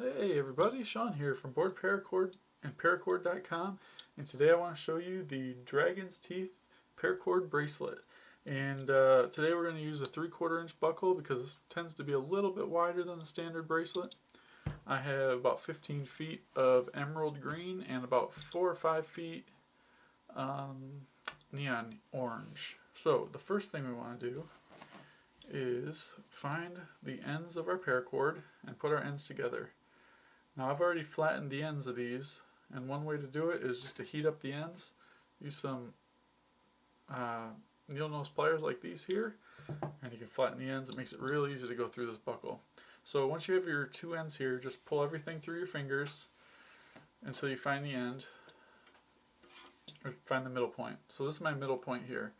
Hey everybody, Sean here from BoredParacord and Paracord.com, and today I want to show you the Dragon's Teeth Paracord Bracelet. And today we're going to use a 3/4 inch buckle because this tends to be a little bit wider than the standard bracelet. I have about 15 feet of emerald green and about 4 or 5 feet neon orange. So the first thing we want to do is find the ends of our paracord and put our ends together. Now I've already flattened the ends of these, and one way to do it is just to heat up the ends. Use some needle nose pliers like these here, and you can flatten the ends. It makes it real easy to go through this buckle. So once you have your two ends here, just pull everything through your fingers until you find the end, or find the middle point. So this is my middle point here.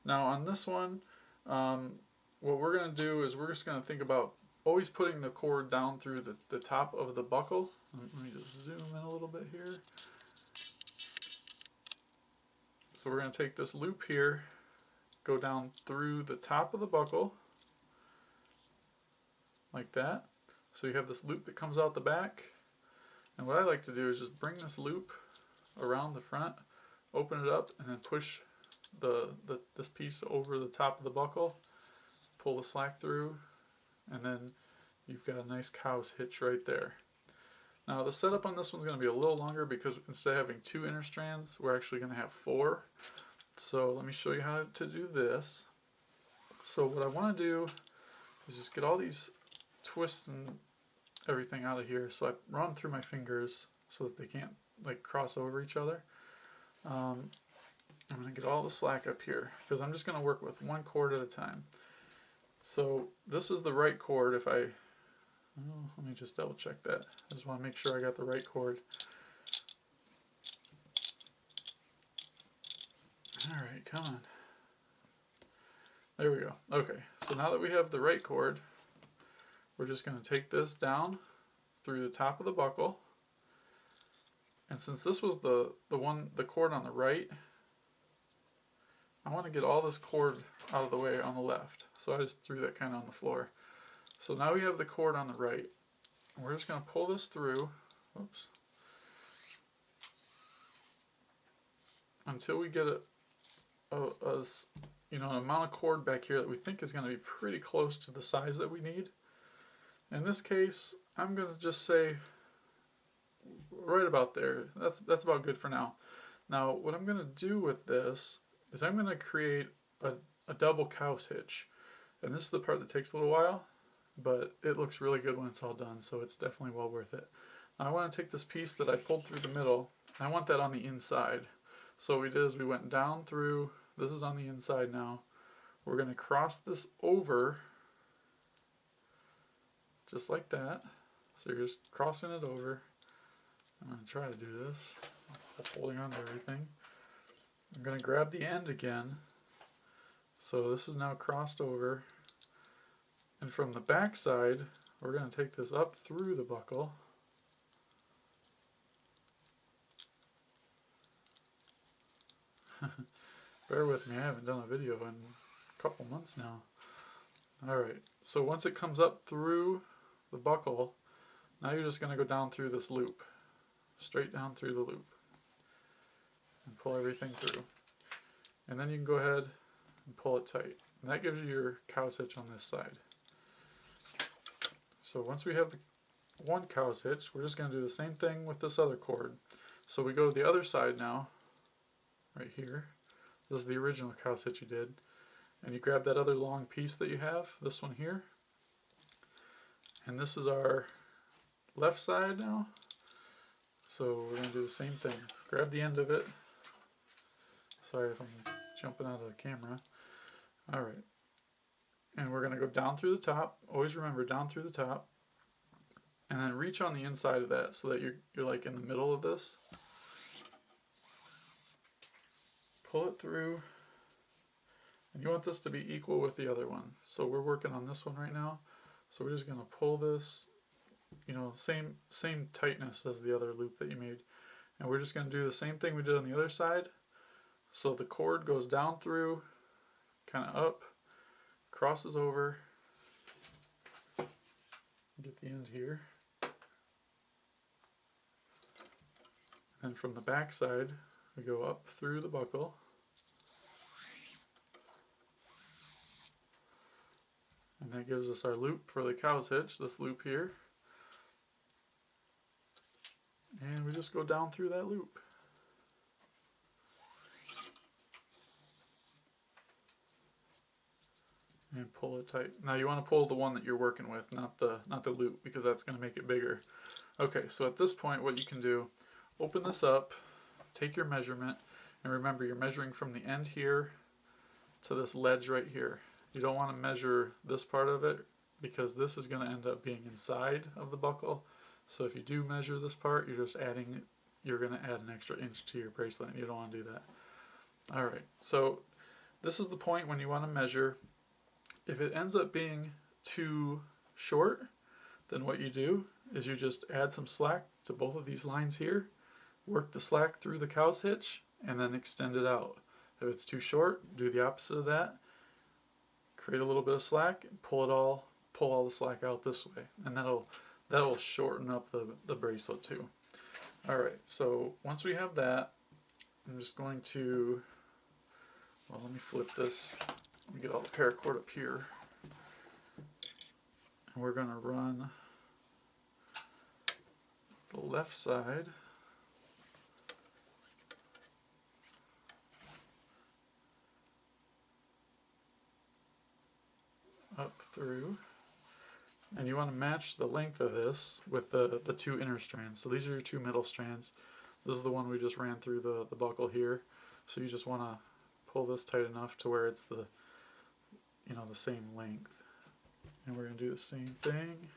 Now on this one, what we're going to do is we're just going to think about always putting the cord down through the top of the buckle. Let me just zoom in a little bit here. So we're going to take this loop here, go down through the top of the buckle, like that. So you have this loop that comes out the back. And what I like to do is just bring this loop around the front, open it up, and then push this piece over the top of the buckle, pull the slack through, and then you've got a nice cow's hitch right there. Now the setup on this one's going to be a little longer because instead of having 2 inner strands, we're actually going to have 4. So let me show you how to do this. So what I want to do is just get all these twists and everything out of here. So I run through my fingers so that they can't like cross over each other. I'm going to get all the slack up here because I'm just going to work with one cord at a time. So this is the right cord. Let me just double check that. I just want to make sure I got the right cord. Alright, come on. There we go. Okay, so now that we have the right cord, we're just going to take this down through the top of the buckle. And since this was the cord on the right, I want to get all this cord out of the way on the left. So I just threw that kind of on the floor. So now we have the cord on the right. And we're just going to pull this through. Oops. Until we get an amount of cord back here that we think is going to be pretty close to the size that we need. In this case, I'm going to just say right about there. That's about good for now. Now, what I'm going to do with this is I'm going to create a double cow's hitch. And this is the part that takes a little while, but it looks really good when it's all done, so it's definitely well worth it. Now I want to take this piece that I pulled through the middle, and I want that on the inside. So what we did is we went down through, this is on the inside now. We're going to cross this over, just like that. So you're just crossing it over. I'm going to try to do this, holding on to everything. I'm going to grab the end again. So this is now crossed over. And from the back side, we're going to take this up through the buckle. Bear with me, I haven't done a video in a couple months now. Alright, so once it comes up through the buckle, now you're just going to go down through this loop. Straight down through the loop. And pull everything through. And then you can go ahead and pull it tight. And that gives you your cow's hitch on this side. So once we have the one cow's hitch, we're just going to do the same thing with this other cord. So we go to the other side now, right here. This is the original cow's hitch you did. And you grab that other long piece that you have, this one here. And this is our left side now. So we're going to do the same thing. Grab the end of it. Sorry if I'm jumping out of the camera. Alright. And we're going to go down through the top. Always remember, down through the top. And then reach on the inside of that so that you're like in the middle of this. Pull it through. And you want this to be equal with the other one. So we're working on this one right now. So we're just going to pull this, same tightness as the other loop that you made. And we're just going to do the same thing we did on the other side. So the cord goes down through, kind of up, crosses over, get the end here, And from the back side, we go up through the buckle. And that gives us our loop for the cow's hitch, this loop here. And we just go down through that loop. And pull it tight. Now you want to pull the one that you're working with, not the loop, because that's going to make it bigger. Okay, so at this point what you can do, open this up, take your measurement, and remember you're measuring from the end here to this ledge right here. You don't want to measure this part of it because this is going to end up being inside of the buckle. So if you do measure this part, you're going to add an extra inch to your bracelet, and you don't want to do that. Alright, so this is the point when you want to measure. If it ends up being too short, then what you do is you just add some slack to both of these lines here, work the slack through the cow's hitch, and then extend it out. If it's too short, do the opposite of that. Create a little bit of slack and pull all the slack out this way, and that'll shorten up the bracelet too. Alright, so once we have that, I'm just going to, well, let me flip this. Let me get all the paracord up here. And we're going to run the left side up through. And you want to match the length of this with the two inner strands. So these are your two middle strands. This is the one we just ran through the buckle here. So you just want to pull this tight enough to where it's the same length. And we're going to do the same thing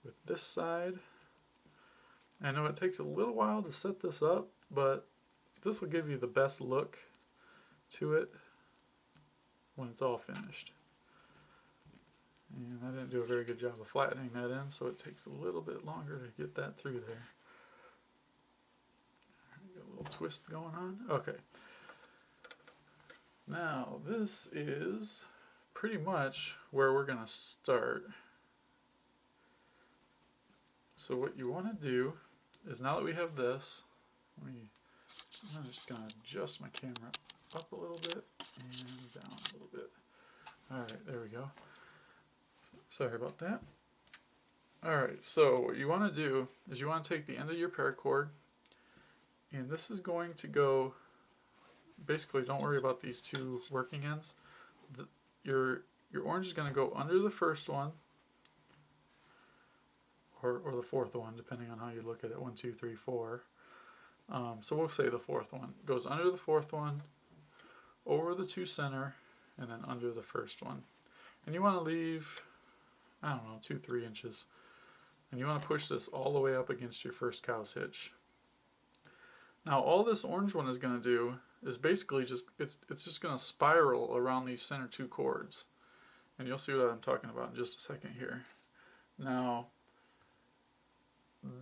with this side. I know it takes a little while to set this up, but this will give you the best look to it when it's all finished. And I didn't do a very good job of flattening that in, so it takes a little bit longer to get that through there. Got a little twist going on. Okay. Now this is pretty much where we're going to start. So what you want to do is, now that we have this, I'm just going to adjust my camera up a little bit and down a little bit. Alright, there we go. Sorry about that. Alright, so what you want to do is you want to take the end of your paracord, and this is going to go, basically don't worry about these two working ends. Your orange is going to go under the first one, or the fourth one, depending on how you look at it. 1, 2, 3, 4. So we'll say the fourth one. Goes under the fourth one, over the two center, and then under the first one. And you want to leave, I don't know, 2-3 inches. And you want to push this all the way up against your first cow's hitch. Now all this orange one is going to do is basically just, it's just going to spiral around these center two cords. And you'll see what I'm talking about in just a second here. Now,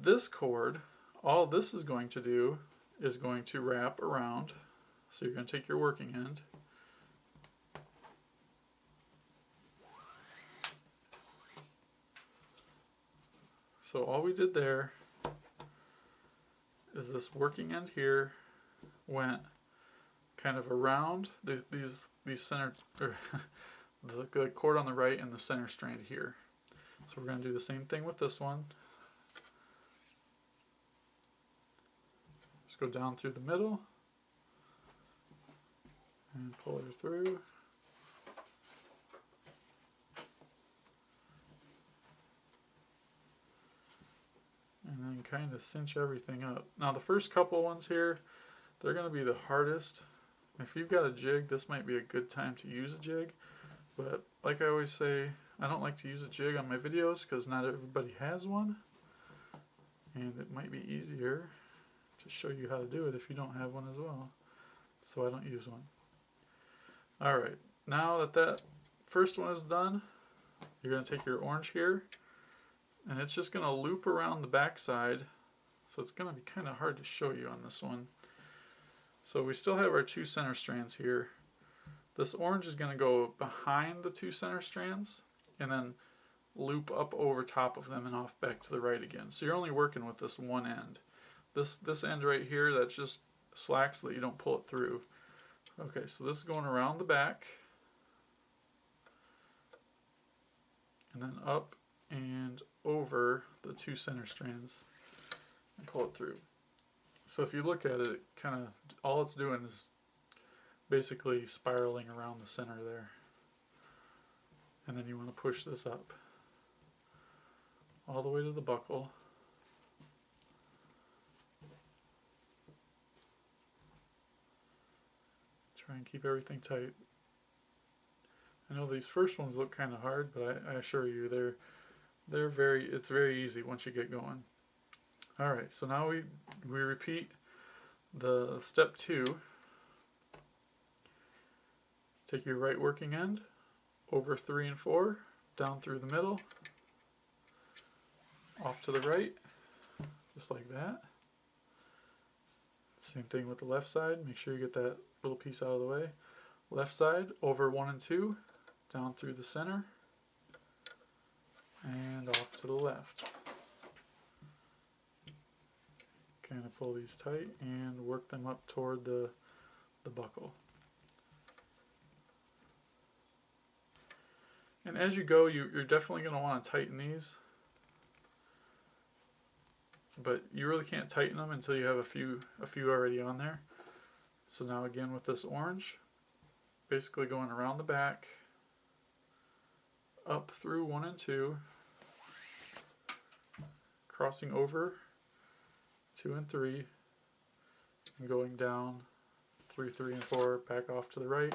this cord, all this is going to do is going to wrap around. So you're going to take your working end, so all we did there is this working end here went kind of around these center, or the cord on the right and the center strand here. So we're going to do the same thing with this one. Just go down through the middle and pull her through. And then kind of cinch everything up. Now the first couple ones here, they're going to be the hardest. If you've got a jig, this might be a good time to use a jig. But like I always say, I don't like to use a jig on my videos because not everybody has one. And it might be easier to show you how to do it if you don't have one as well. So I don't use one. Alright, now that first one is done, you're going to take your orange here, and it's just going to loop around the back side. So it's going to be kind of hard to show you on this one. So we still have our two center strands here. This orange is going to go behind the two center strands and then loop up over top of them and off back to the right again. So you're only working with this one end. this end right here, that's just slack so that you don't pull it through. Okay, so this is going around the back, and then up and over the 2 center strands and pull it through. So if you look at it, kind of all it's doing is basically spiraling around the center there. And then you want to push this up all the way to the buckle. Try and keep everything tight. I know these first ones look kind of hard, but I assure you it's very easy once you get going. All right, so now we repeat the step 2. Take your right working end over 3 and 4, down through the middle, off to the right, just like that. Same thing with the left side. Make sure you get that little piece out of the way. Left side over 1 and 2, down through the center, and off to the left. Kind of pull these tight and work them up toward the buckle. And as you go, you're definitely going to want to tighten these, but you really can't tighten them until you have a few already on there. So now again with this orange, basically going around the back, up through 1 and 2, crossing over 2 and 3, and going down through 3 and 4, back off to the right,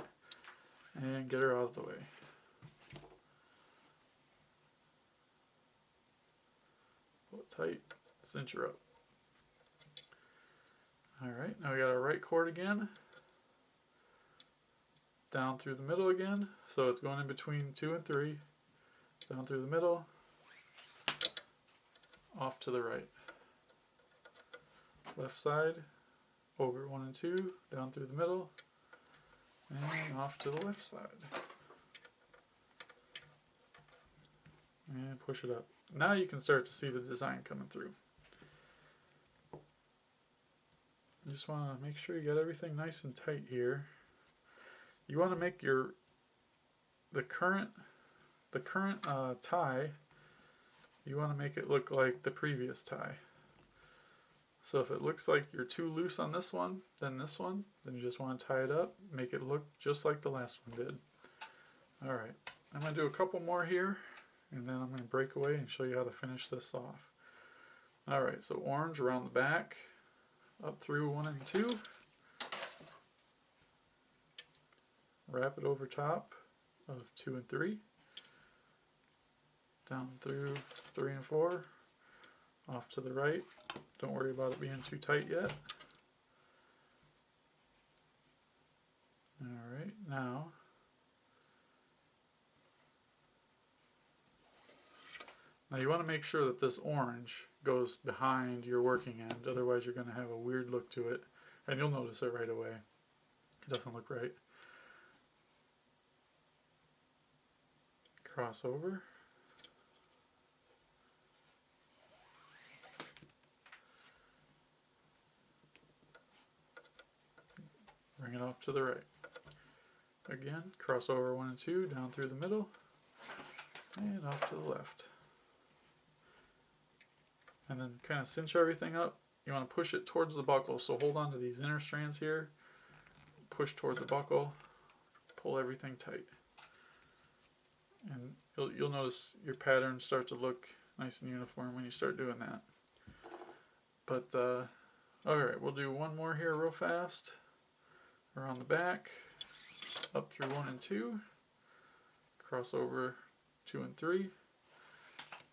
and get her out of the way. Pull it tight, cinch her up. Alright, now we got our right cord again, down through the middle again, so it's going in between 2 and 3, down through the middle, off to the right. Left side, over 1 and 2, down through the middle, and off to the left side. And push it up. Now you can start to see the design coming through. You just want to make sure you got everything nice and tight here. You want to make the current tie, you want to make it look like the previous tie. So if it looks like you're too loose on this one, then you just want to tie it up, make it look just like the last one did. Alright, I'm going to do a couple more here, and then I'm going to break away and show you how to finish this off. Alright, so orange around the back, up through 1 and 2, wrap it over top of 2 and 3, down through 3 and 4, off to the right. Don't worry about it being too tight yet. Alright, now you want to make sure that this orange goes behind your working end, otherwise you're going to have a weird look to it, and you'll notice it right away. It doesn't look right. Cross over. Bring it off to the right. Again, cross over 1 and 2, down through the middle, and off to the left. And then kind of cinch everything up. You want to push it towards the buckle, so hold on to these inner strands here, push toward the buckle, pull everything tight. And you'll notice your pattern start to look nice and uniform when you start doing that. But, alright, we'll do one more here real fast. Around the back, up through 1 and 2, cross over 2 and 3,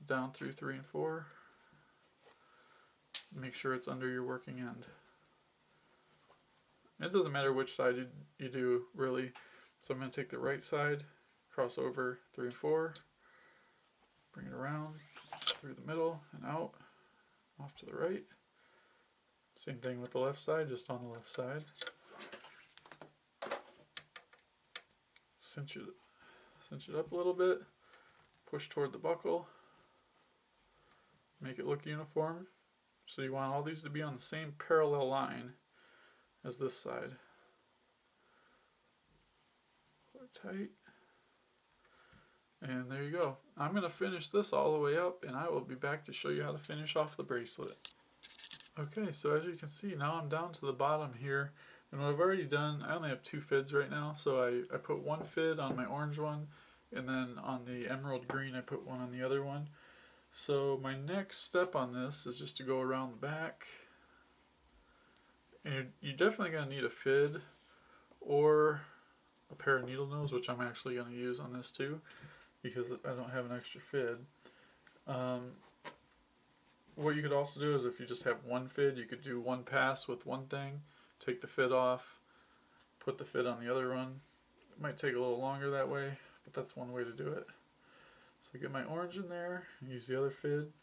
down through 3 and 4. Make sure it's under your working end. It doesn't matter which side you do, really. So I'm going to take the right side, cross over 3 and 4, bring it around through the middle and out, off to the right. Same thing with the left side, just on the left side. Cinch it up a little bit, push toward the buckle, make it look uniform, So you want all these to be on the same parallel line as this side. Pull it tight. And there you go. I'm going to finish this all the way up, and I will be back to show you how to finish off the bracelet. Okay, so as you can see, now I'm down to the bottom here. And what I've already done, I only have 2 fids right now. So I put 1 fid on my orange one, and then on the emerald green I put one on the other one. So my next step on this is just to go around the back. And you're definitely going to need a fid or a pair of needle nose, which I'm actually going to use on this too, because I don't have an extra fid. What you could also do is if you just have 1 fid, you could do 1 pass with one thing, take the fid off, put the fid on the other one. It might take a little longer that way, but that's one way to do it. So get my orange in there, use the other fid.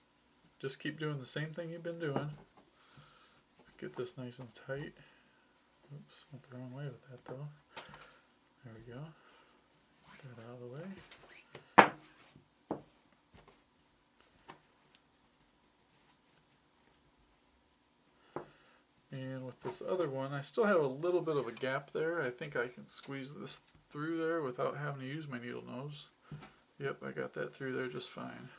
Just keep doing the same thing you've been doing. Get this nice and tight. Oops, went the wrong way with that though. There we go. Get that out of the way. And with this other one, I still have a little bit of a gap there. I think I can squeeze this through there without having to use my needle nose. Yep, I got that through there just fine.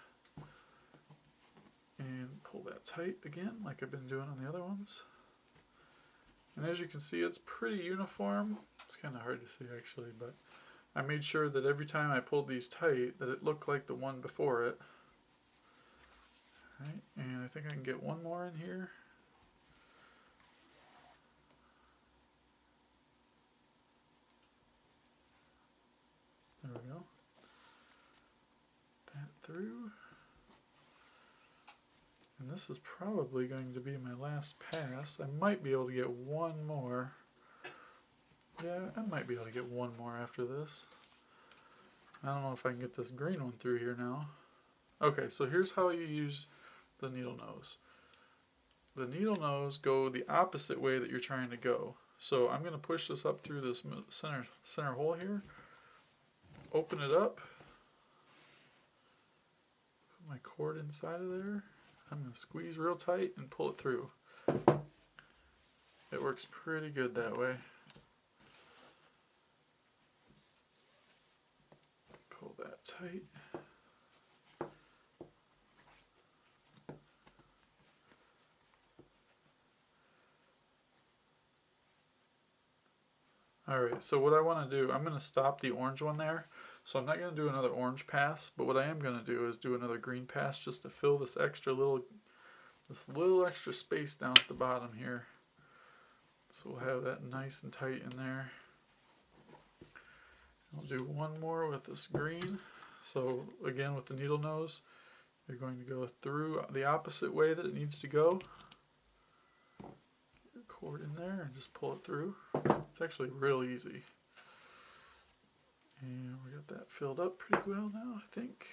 And pull that tight again, like I've been doing on the other ones. And as you can see, it's pretty uniform. It's kind of hard to see actually, but I made sure that every time I pulled these tight, that it looked like the one before it. All right, and I think I can get one more in here. There we go. That through. And this is probably going to be my last pass. I might be able to get one more. Yeah, I might be able to get one more after this. I don't know if I can get this green one through here now. Okay, so here's how you use the needle nose. The needle nose go the opposite way that you're trying to go. So I'm going to push this up through this center hole here. Open it up. Put my cord inside of there. I'm going to squeeze real tight and pull it through. It works pretty good that way. Pull that tight. Alright, so what I want to do, I'm going to stop the orange one there. So I'm not going to do another orange pass, but what I am going to do is do another green pass just to fill this little extra space down at the bottom here. So we'll have that nice and tight in there. I'll do one more with this green. So again with the needle nose, you're going to go through the opposite way that it needs to go. Get your cord in there and just pull it through. It's actually real easy. And we got that filled up pretty well now, I think.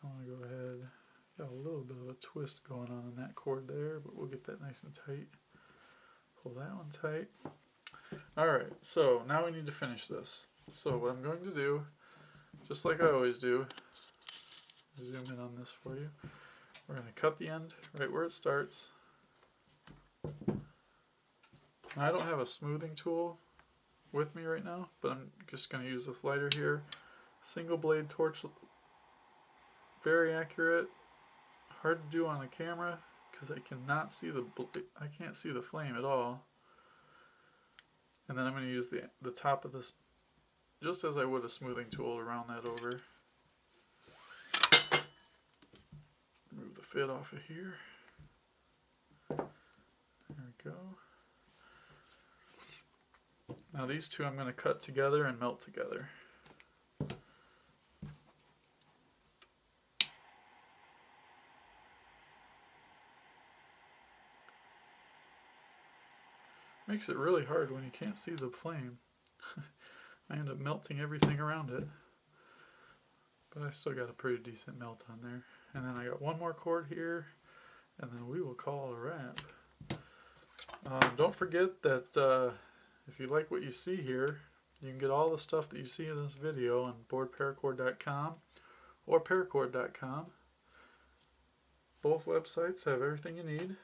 I want to go ahead. Got a little bit of a twist going on in that cord there, but we'll get that nice and tight. Pull that one tight. Alright, so now we need to finish this. So what I'm going to do, just like I always do, zoom in on this for you. We're going to cut the end right where it starts. Now, I don't have a smoothing tool with me right now, but I'm just going to use this lighter here. Single blade torch, very accurate. Hard to do on a camera because I cannot see I can't see the flame at all. And then I'm going to use the top of this just as I would a smoothing tool to round that over. Move the fid off of here. There we go. Now these two I'm going to cut together and melt together. Makes it really hard when you can't see the flame. I end up melting everything around it. But I still got a pretty decent melt on there. And then I got one more cord here, and then we will call it a wrap. Don't forget that if you like what you see here, you can get all the stuff that you see in this video on BoredParacord.com or Paracord.com. Both websites have everything you need.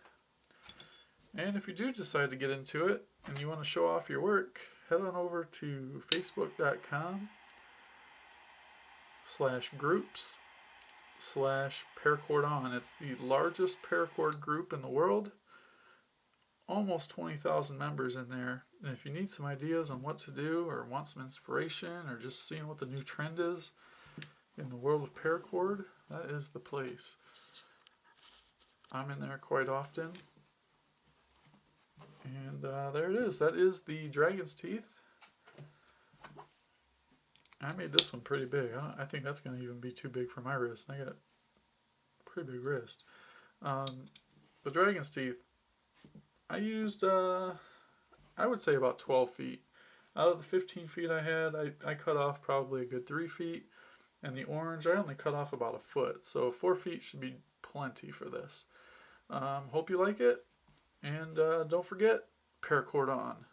And if you do decide to get into it and you want to show off your work, head on over to facebook.com/groups/Paracord. It's the largest Paracord group in the world. Almost 20,000 members in there. And if you need some ideas on what to do or want some inspiration or just seeing what the new trend is in the world of Paracord, that is the place. I'm in there quite often. And there it is. That is the dragon's teeth. I made this one pretty big. I think that's going to even be too big for my wrist. I got a pretty big wrist. The dragon's teeth, I used, I would say about 12 feet. Out of the 15 feet I had, I cut off probably a good 3 feet. And the orange, I only cut off about a foot. So 4 feet should be plenty for this. Hope you like it. And don't forget, Paracord on.